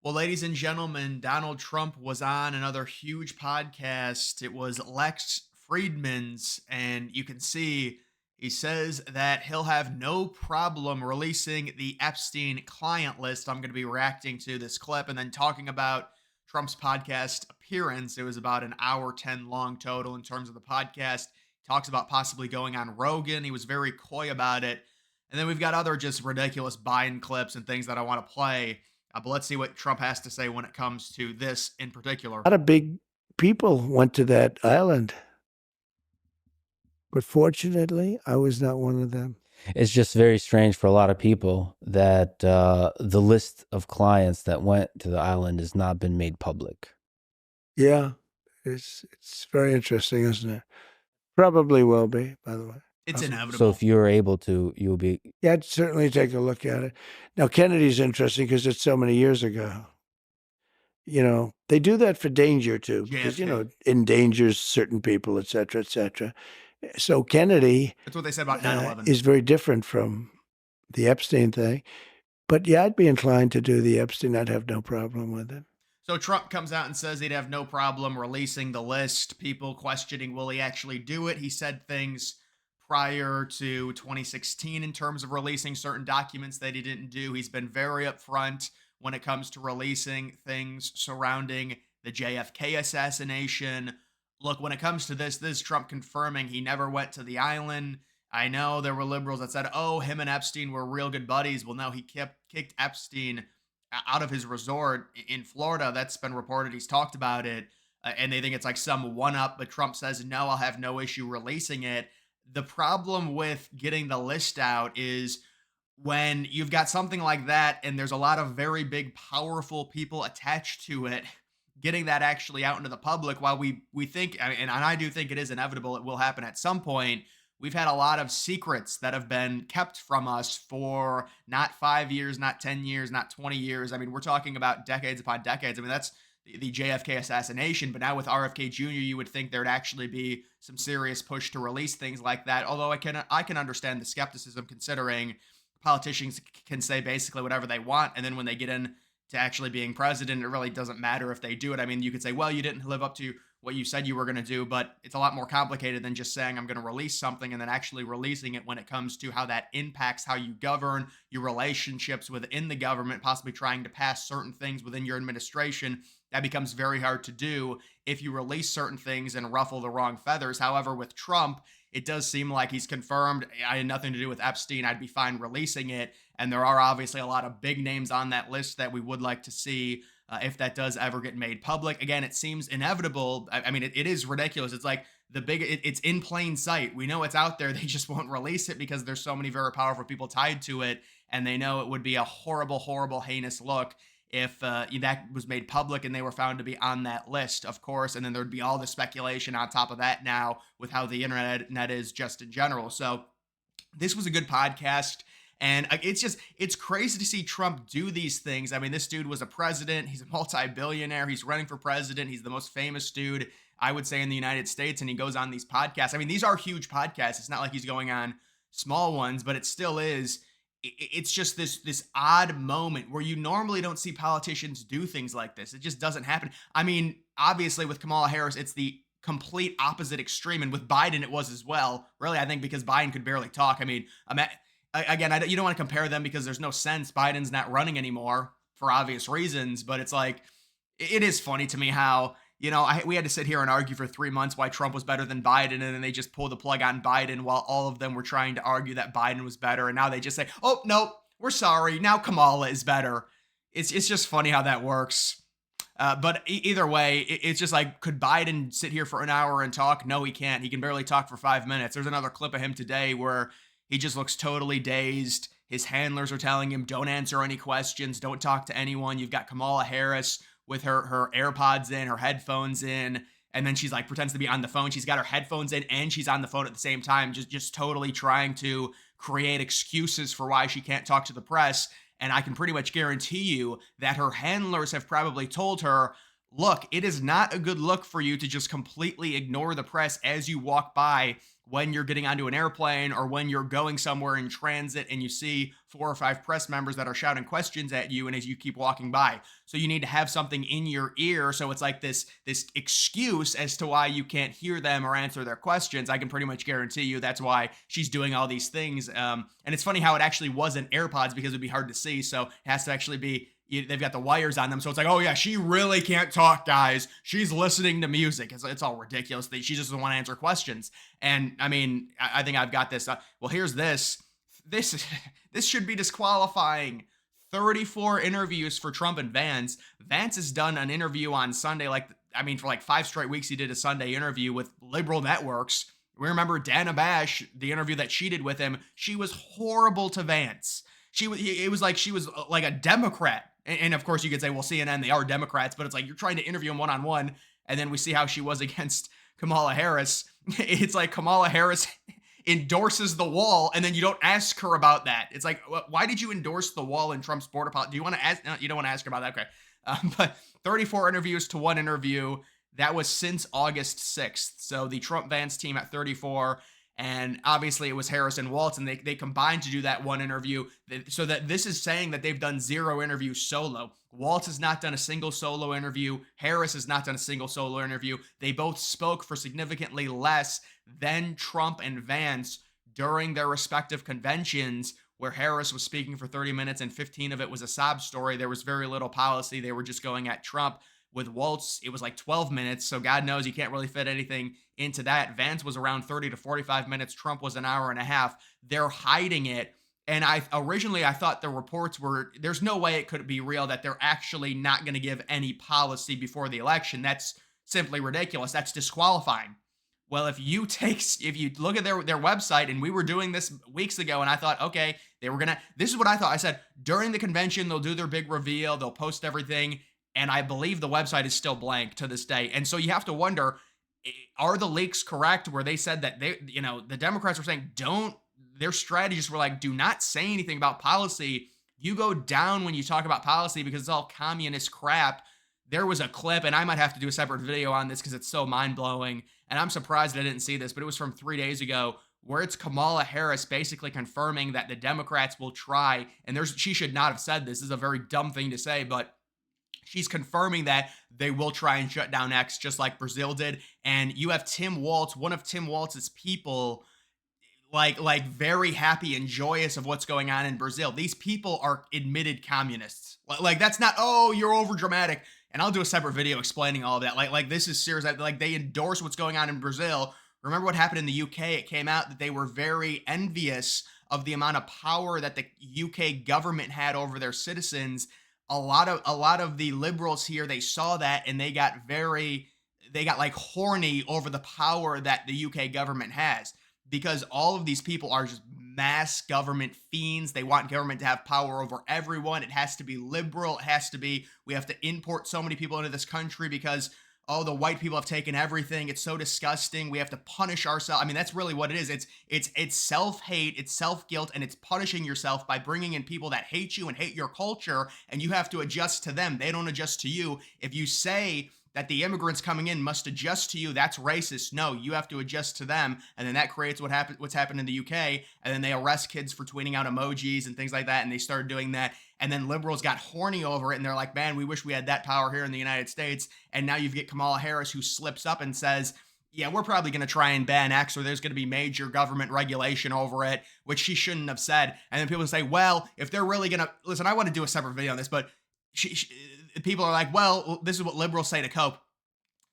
Well, ladies and gentlemen, Donald Trump was on another huge podcast. It was Lex Friedman's, and you can see he says that he'll have no problem releasing the Epstein client list. I'm going to be reacting to this clip and then talking about Trump's podcast appearance. It was about an hour 10 long total in terms of the podcast. He talks about possibly going on Rogan. He was very coy about it. And then we've got other just ridiculous Biden clips and things that I want to play, but let's see what Trump has to say when it comes to this in particular. A lot of big people went to that island, but fortunately, I was not one of them. It's just very strange for a lot of people that the list of clients that went to the island has not been made public. Yeah, it's very interesting, isn't it? Probably will be, by the way. It's Probably. inevitable. So if you're able to, you'll be. Yeah, I'd certainly take a look at it. Now, Kennedy's interesting because it's so many years ago. You know, they do that for danger too, because, you know, endangers certain people, et cetera, et cetera. So Kennedy That's what they said about 9/11. is very different from the Epstein thing. But yeah, I'd be inclined to do the Epstein. I'd have no problem with it. So Trump comes out and says he'd have no problem releasing the list. People questioning, will he actually do it? He said things prior to 2016 in terms of releasing certain documents that he didn't do. He's been very upfront when it comes to releasing things surrounding the JFK assassination. Look, when it comes to this is Trump confirming he never went to the island. I know there were liberals that said, oh, him and Epstein were real good buddies. Well, no, he kicked Epstein out of his resort in Florida. That's been reported. He's talked about it. And they think it's like some one up, but Trump says, no, I'll have no issue releasing it. The problem with getting the list out is when you've got something like that and there's a lot of very big, powerful people attached to it, getting that actually out into the public, while we think, I mean, and I do think it is inevitable, it will happen at some point. We've had a lot of secrets that have been kept from us for not 5 years, not 10 years, not 20 years. I mean, we're talking about decades upon decades. I mean, that's the JFK assassination. But now with RFK Jr., you would think there'd actually be some serious push to release things like that. Although I can understand the skepticism, considering politicians can say basically whatever they want, and then when they get in to actually being president, it really doesn't matter if they do it. I mean, you could say, well, you didn't live up to what you said you were going to do, but it's a lot more complicated than just saying I'm going to release something and then actually releasing it when it comes to how that impacts how you govern, your relationships within the government, possibly trying to pass certain things within your administration. That becomes very hard to do if you release certain things and ruffle the wrong feathers. However, with Trump, it does seem like he's confirmed I had nothing to do with Epstein. I'd be fine releasing it. And there are obviously a lot of big names on that list that we would like to see if that does ever get made public. Again, it seems inevitable. I mean, it is ridiculous. It's like it's in plain sight. We know it's out there. They just won't release it because there's so many very powerful people tied to it. And they know it would be a horrible, horrible, heinous look if that was made public and they were found to be on that list, of course. And then there'd be all the speculation on top of that now with how the internet is just in general. So this was a good podcast. And it's crazy to see Trump do these things. I mean, this dude was a president. He's a multi-billionaire. He's running for president. He's the most famous dude, I would say, in the United States. And he goes on these podcasts. I mean, these are huge podcasts. It's not like he's going on small ones, but it still is. It's just this odd moment where you normally don't see politicians do things like this. It just doesn't happen. I mean, obviously with Kamala Harris, it's the complete opposite extreme. And with Biden, it was as well. Really, I think because Biden could barely talk. I mean, again, you don't want to compare them because there's no sense. Biden's not running anymore for obvious reasons, but it's like, it is funny to me how, we had to sit here and argue for 3 months why Trump was better than Biden, and then they just pulled the plug on Biden while all of them were trying to argue that Biden was better, and now they just say, oh, no, we're sorry, now Kamala is better. It's just funny how that works. But either way, it's just like, could Biden sit here for an hour and talk? No, he can't. He can barely talk for 5 minutes. There's another clip of him today where he just looks totally dazed. His handlers are telling him, don't answer any questions. Don't talk to anyone. You've got Kamala Harris with her AirPods in, her headphones in. And then she's like, pretends to be on the phone. She's got her headphones in and she's on the phone at the same time, just totally trying to create excuses for why she can't talk to the press. And I can pretty much guarantee you that her handlers have probably told her, look, it is not a good look for you to just completely ignore the press as you walk by when you're getting onto an airplane or when you're going somewhere in transit and you see 4 or 5 press members that are shouting questions at you and as you keep walking by. So you need to have something in your ear. So it's like this excuse as to why you can't hear them or answer their questions. I can pretty much guarantee you that's why she's doing all these things. And it's funny how it actually wasn't AirPods because it'd be hard to see. So it has to actually be, they've got the wires on them. So it's like, oh yeah, she really can't talk, guys. She's listening to music. It's all ridiculous. She just doesn't want to answer questions. And I mean, I think I've got this. Well, here's this. This should be disqualifying. 34 interviews for Trump and Vance. Vance has done an interview on Sunday, for like 5 straight weeks, he did a Sunday interview with liberal networks. We remember Dana Bash, the interview that she did with him. She was horrible to Vance. It was like she was like a Democrat. And of course you could say, well, CNN, they are Democrats, but it's like you're trying to interview them one-on-one. And then we see how she was against Kamala Harris. It's like Kamala Harris endorses the wall, and then you don't ask her about that. It's like, why did you endorse the wall in Trump's border policy? Do you want to ask? No, you don't want to ask her about that. Okay. But 34 interviews to 1 interview. That was since August 6th. So the Trump-Vance team at 34. And obviously it was Harris and Waltz, and they combined to do that 1 interview. So that this is saying that they've done 0 interviews solo. Waltz has not done a single solo interview. Harris has not done a single solo interview. They both spoke for significantly less than Trump and Vance during their respective conventions, where Harris was speaking for 30 minutes and 15 of it was a sob story. There was very little policy. They were just going at Trump. With Waltz, it was like 12 minutes, so God knows you can't really fit anything into that. Vance was around 30 to 45 minutes. Trump was an hour and a half. They're hiding it. And I thought the reports were, there's no way it could be real that they're actually not going to give any policy before the election. That's simply ridiculous. That's disqualifying. Well, if you look at their website, and we were doing this weeks ago, and I thought, okay, this is what I thought. I said, during the convention, they'll do their big reveal. They'll post everything. And I believe the website is still blank to this day. And so you have to wonder, are the leaks correct where they said that the Democrats were saying, their strategists were like, do not say anything about policy. You go down when you talk about policy because it's all communist crap. There was a clip, and I might have to do a separate video on this because it's so mind-blowing. And I'm surprised I didn't see this, but it was from 3 days ago, where it's Kamala Harris basically confirming that the Democrats will try, and she should not have said this. This is a very dumb thing to say, but she's confirming that they will try and shut down X just like Brazil did. And you have Tim Waltz, one of Tim Waltz's people, like very happy and joyous of what's going on in Brazil. These people are admitted communists. Like that's not, oh, you're over dramatic. And I'll do a separate video explaining all of that. Like this is serious. Like they endorse what's going on in Brazil. Remember what happened in the UK? It came out that they were very envious of the amount of power that the UK government had over their citizens. A lot of the liberals here, they saw that and they got like horny over the power that the UK government has, because all of these people are just mass government fiends. They want government to have power over everyone. It has to be liberal. It has to be, we have to import so many people into this country because, oh, the white people have taken everything. It's so disgusting. We have to punish ourselves. I mean, that's really what it is. It's self-hate, it's self-guilt, and it's punishing yourself by bringing in people that hate you and hate your culture, and you have to adjust to them. They don't adjust to you. If you say that the immigrants coming in must adjust to you, that's racist. No, you have to adjust to them, and then that creates what's happened in the UK, and then they arrest kids for tweeting out emojis and things like that, and they started doing that. And then liberals got horny over it, and they're like, man, we wish we had that power here in the United States. And now you get Kamala Harris, who slips up and says, yeah, we're probably going to try and ban X, or there's going to be major government regulation over it, which she shouldn't have said. And then people say, well, if they're really going to, listen, I want to do a separate video on this, but people are like, well, this is what liberals say to cope.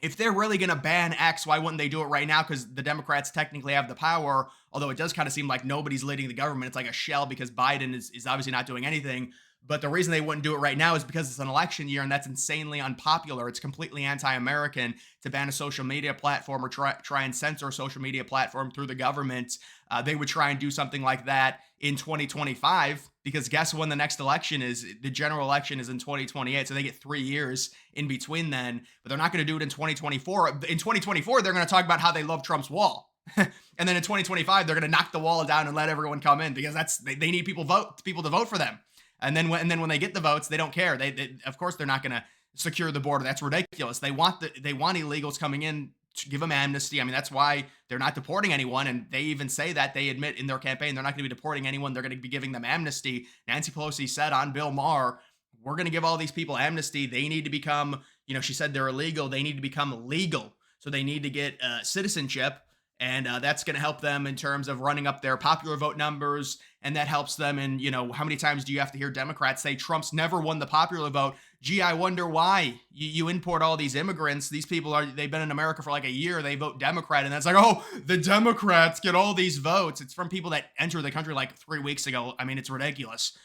If they're really going to ban X, why wouldn't they do it right now? Because the Democrats technically have the power, although it does kind of seem like nobody's leading the government. It's like a shell because Biden is obviously not doing anything. But the reason they wouldn't do it right now is because it's an election year, and that's insanely unpopular. It's completely anti-American to ban a social media platform or try and censor a social media platform through the government. They would try and do something like that in 2025, because guess when the next election is? The general election is in 2028, so they get 3 years in between then. But they're not going to do it in 2024. In 2024, they're going to talk about how they love Trump's wall. And then in 2025, they're going to knock the wall down and let everyone come in, because they need people to vote for them. And then when they get the votes, they don't care. They of course they're not going to secure the border. That's ridiculous. They want illegals coming in give them amnesty. I mean, that's why they're not deporting anyone. And they even say that they admit in their campaign they're not going to be deporting anyone. They're going to be giving them amnesty. Nancy Pelosi said on Bill Maher, we're going to give all these people amnesty. They need to become, she said they're illegal. They need to become legal. So they need to get citizenship. And that's going to help them in terms of running up their popular vote numbers. And that helps them in, how many times do you have to hear Democrats say Trump's never won the popular vote? Gee, I wonder why. You import all these immigrants. These people they've been in America for like a year. They vote Democrat. And that's like, oh, the Democrats get all these votes. It's from people that entered the country like 3 weeks ago. I mean, it's ridiculous.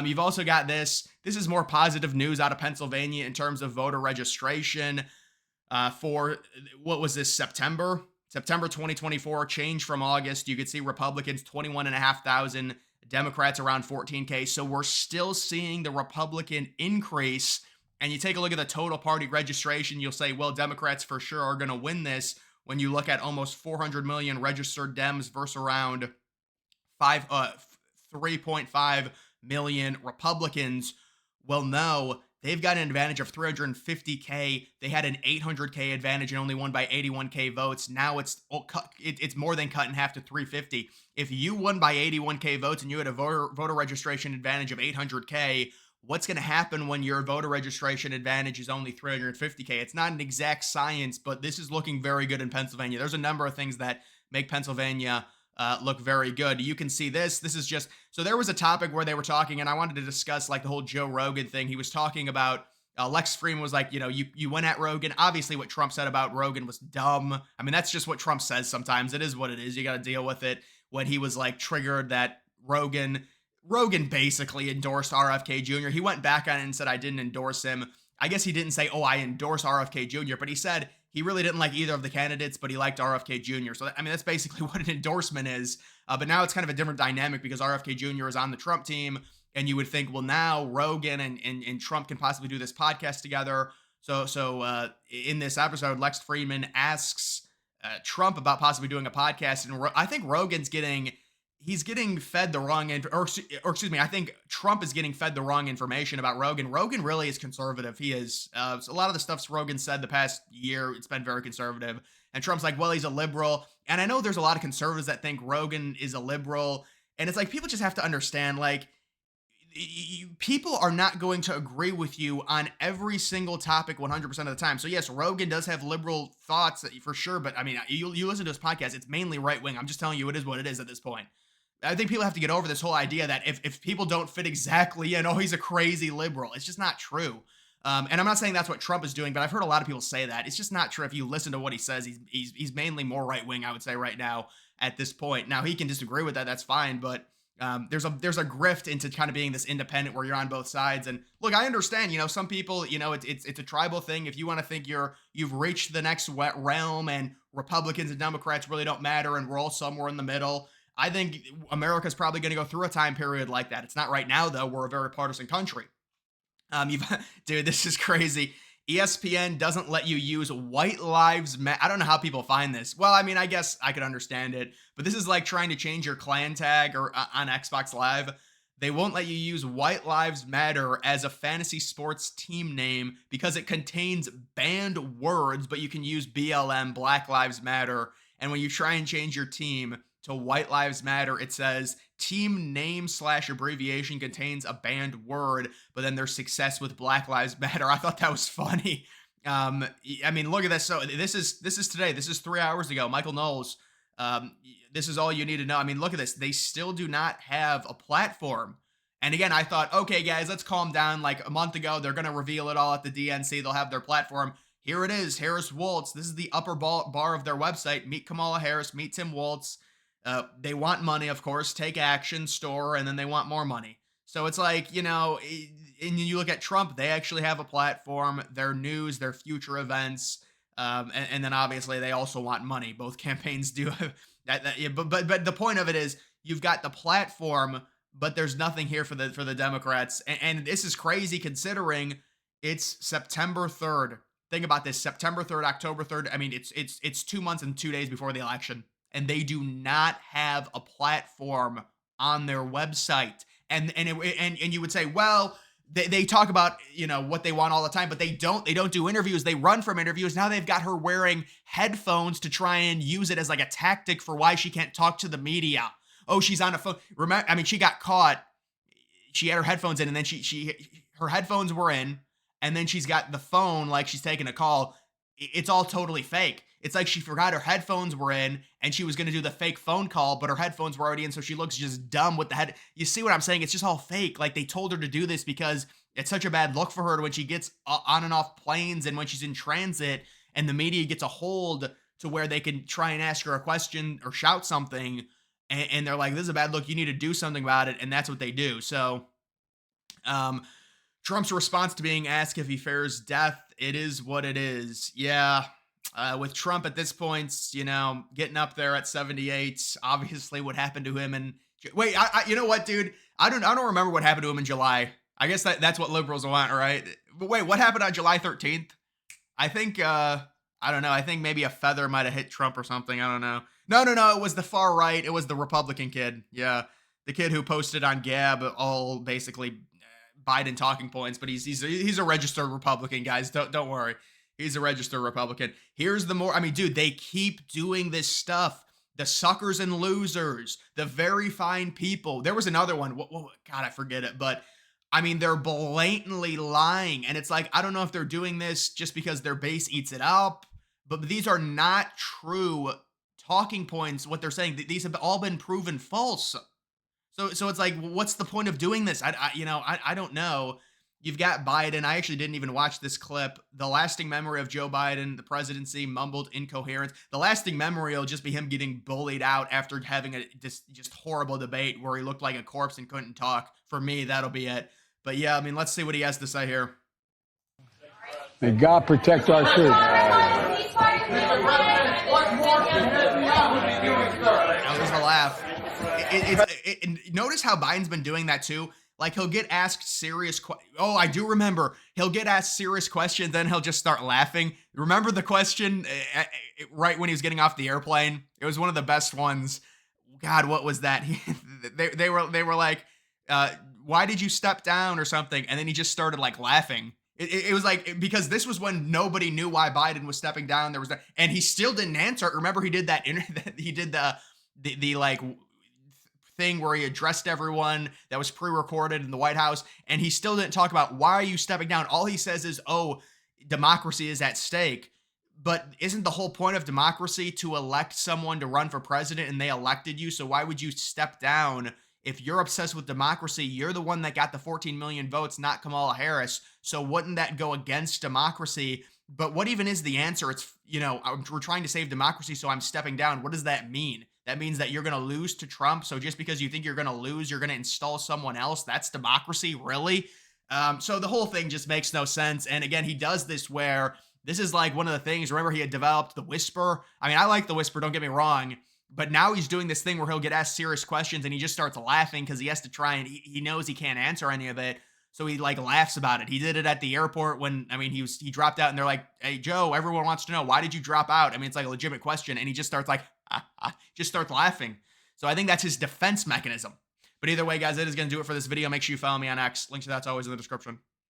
You've also got this. This is more positive news out of Pennsylvania in terms of voter registration for, what was this, September 2024, change from August. You could see Republicans 21,500, Democrats around 14K. So we're still seeing the Republican increase. And you take a look at the total party registration, you'll say, well, Democrats for sure are going to win this when you look at almost 400 million registered Dems versus around 3.5 million Republicans. Well, no, they've got an advantage of 350K. They had an 800K advantage and only won by 81K votes. Now it's more than cut in half to 350. If you won by 81K votes and you had a voter registration advantage of 800K, what's going to happen when your voter registration advantage is only 350K? It's not an exact science, but this is looking very good in Pennsylvania. There's a number of things that make Pennsylvania look very good. You can see this. This is just, so there was a topic where they were talking, and I wanted to discuss like the whole Joe Rogan thing. He was talking about, Lex Fridman was like, you went at Rogan. Obviously what Trump said about Rogan was dumb. I mean, that's just what Trump says sometimes. It is what it is. You got to deal with it. When he was like triggered that Rogan basically endorsed RFK Jr. He went back on it and said, I didn't endorse him. I guess he didn't say, oh, I endorse RFK Jr., but he said he really didn't like either of the candidates, but he liked RFK Jr. So, I mean, that's basically what an endorsement is. But now it's kind of a different dynamic because RFK Jr. is on the Trump team. And you would think, well, now Rogan and Trump can possibly do this podcast together. So in this episode, Lex Fridman asks Trump about possibly doing a podcast. And I think Rogan's getting fed the wrong I think Trump is getting fed the wrong information about Rogan. Rogan really is conservative. He is. So a lot of the stuff Rogan said the past year, it's been very conservative. And Trump's like, well, he's a liberal. And I know there's a lot of conservatives that think Rogan is a liberal. And it's like, people just have to understand, like, people are not going to agree with you on every single topic 100% of the time. So yes, Rogan does have liberal thoughts for sure. But I mean, you listen to his podcast, it's mainly right wing. I'm just telling you, it is what it is at this point. I think people have to get over this whole idea that if people don't fit exactly, he's a crazy liberal. It's just not true. And I'm not saying that's what Trump is doing, but I've heard a lot of people say that. It's just not true. If you listen to what he says, he's mainly more right wing, I would say, right now at this point. Now he can disagree with that. That's fine. But there's a grift into kind of being this independent where you're on both sides. And look, I understand, some people, it's a tribal thing. If you want to think you've reached the next realm and Republicans and Democrats really don't matter and we're all somewhere in the middle, I think America's probably going to go through a time period like that. It's not right now, though. We're a very partisan country. Dude, this is crazy. ESPN doesn't let you use white lives matter. I don't know how people find this. Well, I mean, I guess I could understand it, but this is like trying to change your clan tag or on Xbox Live. They won't let you use white lives matter as a fantasy sports team name because it contains banned words, but you can use BLM, Black Lives Matter. And when you try and change your team to White Lives Matter, it says team name / abbreviation contains a banned word, but then there's success with Black Lives Matter. I thought that was funny. I mean, look at this. So this is today. This is 3 hours ago. Michael Knowles. This is all you need to know. I mean, look at this. They still do not have a platform. And again, I thought, okay, guys, let's calm down. Like a month ago, they're going to reveal it all at the DNC. They'll have their platform. Here it is, Harris Waltz. This is the upper bar of their website. Meet Kamala Harris, meet Tim Waltz. They want money, of course, take action, store, and then they want more money. So it's like, and you look at Trump, they actually have a platform, their news, their future events, and then obviously they also want money. Both campaigns do that. But the point of it is you've got the platform, but there's nothing here for the Democrats. And this is crazy considering it's September 3rd. Think about this, September 3rd, October 3rd. I mean, it's 2 months and 2 days before the election. And they do not have a platform on their website. And you would say, well, they talk about, what they want all the time, but they don't do interviews. They run from interviews. Now they've got her wearing headphones to try and use it as like a tactic for why she can't talk to the media. Oh, she's on a phone. Remember, I mean, she got caught. She had her headphones in, and then her headphones were in, and then she's got the phone like she's taking a call. It's all totally fake. It's like she forgot her headphones were in and she was going to do the fake phone call, but her headphones were already in. So she looks just dumb with the head. You see what I'm saying? It's just all fake. Like they told her to do this because it's such a bad look for her when she gets on and off planes and when she's in transit and the media gets a hold to where they can try and ask her a question or shout something. And they're like, this is a bad look. You need to do something about it. And that's what they do. So, Trump's response to being asked if he fears death, it is what it is. Yeah. With Trump at this point, getting up there at 78, obviously what happened to him. And wait, you know what, dude? I don't remember what happened to him in July. I guess that's what liberals want, right? But wait, what happened on July 13th? I think, I don't know. I think maybe a feather might have hit Trump or something. I don't know. No. It was the far right. It was the Republican kid. Yeah. The kid who posted on Gab all basically Biden talking points, but he's a registered Republican, guys. Don't worry. He's a registered Republican. Here's the more, I mean, dude, they keep doing this stuff. The suckers and losers, the very fine people. There was another one. God, I forget it. But I mean, they're blatantly lying. And it's like, I don't know if they're doing this just because their base eats it up, but these are not true talking points. What they're saying, these have all been proven false. So it's like, what's the point of doing this? I don't know. You've got Biden. I actually didn't even watch this clip. The lasting memory of Joe Biden, the presidency, mumbled incoherence. The lasting memory will just be him getting bullied out after having a just horrible debate where he looked like a corpse and couldn't talk. For me, that'll be it. But yeah, I mean, let's see what he has to say here. May God protect our troops. That was the laugh. Notice how Biden's been doing that too. Like he'll get asked serious I do remember. He'll get asked serious questions, then he'll just start laughing. Remember the question right when he was getting off the airplane? It was one of the best ones. God, what was that? They were like, why did you step down or something? And then he just started like laughing. It was like, because this was when nobody knew why Biden was stepping down. There was that, and he still didn't answer. Remember, he did that. He did the like thing where he addressed everyone that was pre-recorded in the White House, and he still didn't talk about why are you stepping down. All he says is, "Oh, democracy is at stake." But isn't the whole point of democracy to elect someone to run for president, and they elected you? So why would you step down? If you're obsessed with democracy, you're the one that got the 14 million votes, not Kamala Harris. So wouldn't that go against democracy? But what even is the answer? It's, we're trying to save democracy, so I'm stepping down. What does that mean? That means that you're going to lose to Trump. So just because you think you're going to lose, you're going to install someone else. That's democracy, really? So the whole thing just makes no sense. And again, he does this where this is like one of the things. Remember, he had developed the whisper. I mean, I like the whisper, don't get me wrong. But now he's doing this thing where he'll get asked serious questions and he just starts laughing because he has to try and he knows he can't answer any of it. So he like laughs about it. He did it at the airport when, I mean, he dropped out and they're like, hey, Joe, everyone wants to know, why did you drop out? I mean, it's like a legitimate question. And he just starts like, just starts laughing. So I think that's his defense mechanism. But either way, guys, that is going to do it for this video. Make sure you follow me on X. Links to that's always in the description.